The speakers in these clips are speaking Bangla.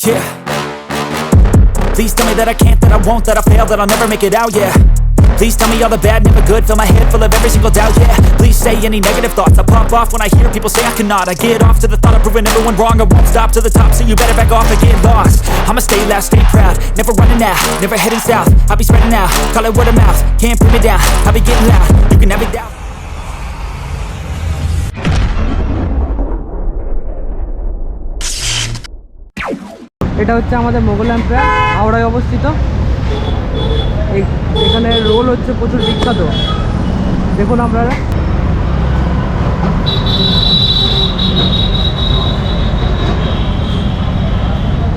Yeah. Please tell me that I can't, that I won't, that I fail, that I'll never make it out, yeah. Please tell me all the bad, never good, fill my head full of every single doubt, yeah. Please say any negative thoughts, I pop off when I hear people say I cannot. I get off to the thought of proving everyone wrong, I won't stop to the top, so you better back off and get lost. I'ma stay loud, stay proud, never running out, never heading south. I'll be spreading out, call it word of mouth, can't put me down, I'll be getting loud, you can never doubt. এটা হচ্ছে আমাদের মোগল এম্পায়ার, হাওড়ায় অবস্থিত। এখানে রোল হচ্ছে প্রচুর বিখ্যাত, দেখুন আপনারা।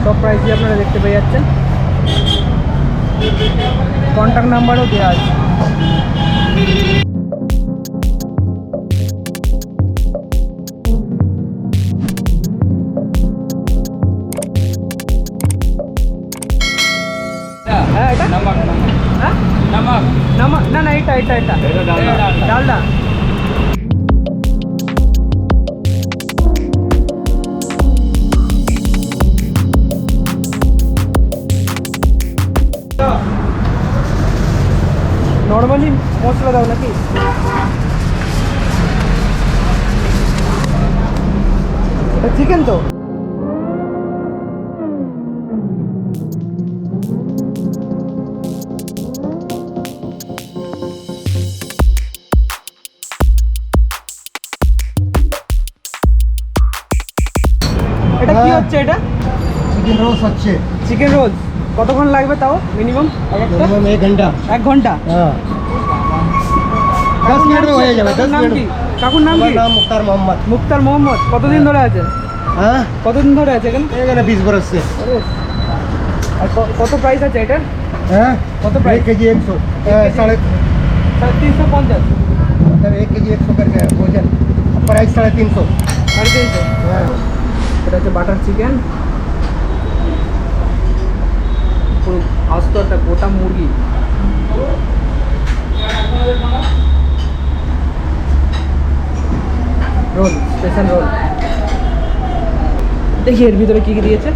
সব প্রাইসই আপনারা দেখতে পেয়ে যাচ্ছেন, কন্ট্যাক্ট নাম্বারও দেওয়া আছে। না না, এটা ডালডা। নর্মালি মশলা দাও নাকি? এটা চিকেন তো? এটা কি হচ্ছে? এটা চিকেন রোল হচ্ছে। চিকেন রোল কতক্ষণ লাগবে তাও মিনিমাম? 1 ঘন্টা। 1 ঘন্টা? হ্যাঁ, 10 মিনিট হয়ে যাবে। 10 মিনিট। কাকুর নাম কি? নাম মুক্তার মোহাম্মদ। মুক্তার মোহাম্মদ। কতদিন ধরে আছেন? হ্যাঁ, কতদিন ধরে আছে এখানে? এখানে 20 বছর से। আর কত প্রাইস আছে এটার? হ্যাঁ, কত প্রাইস? 1 কেজি 100, 350। मतलब 1 केजी 100 करके है भोजन, प्राइस 350। 350। হ্যাঁ, এটা হচ্ছে বাটার চিকেন, পুরো আস্ত একটা গোটা মুরগি। Roll, special roll. দেখি এর ভিতরে কি কি দিয়েছে।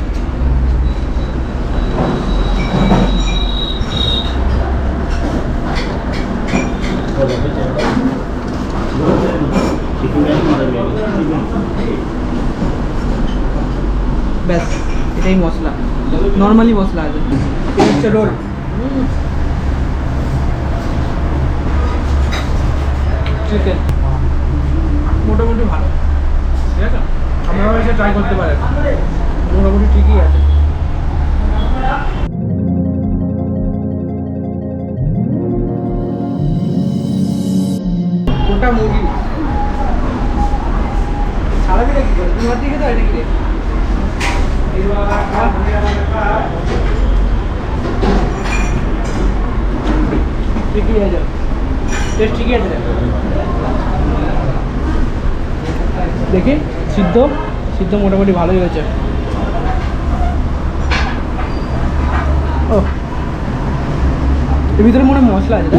ব্যাস, এটাই মশলা, নর্মালি মশলা আছে। এটা হচ্ছে রোল। চিকেন মোটামুটি ভালো, ঠিক আছে, আপনারাও এসে ট্রাই করতে পারেন, মোটামুটি ঠিকই আছে। গোটা মুরগি ছাড়া দিলে কি করে? তোমার দিকে তো এটা কি রে? ঠিকই আছে, টেস্ট ঠিকই আছে। দেখি সিদ্ধ মোটামুটি ভালোই হয়েছে। ও, এর ভিতরে মনে হয় মশলা আছে।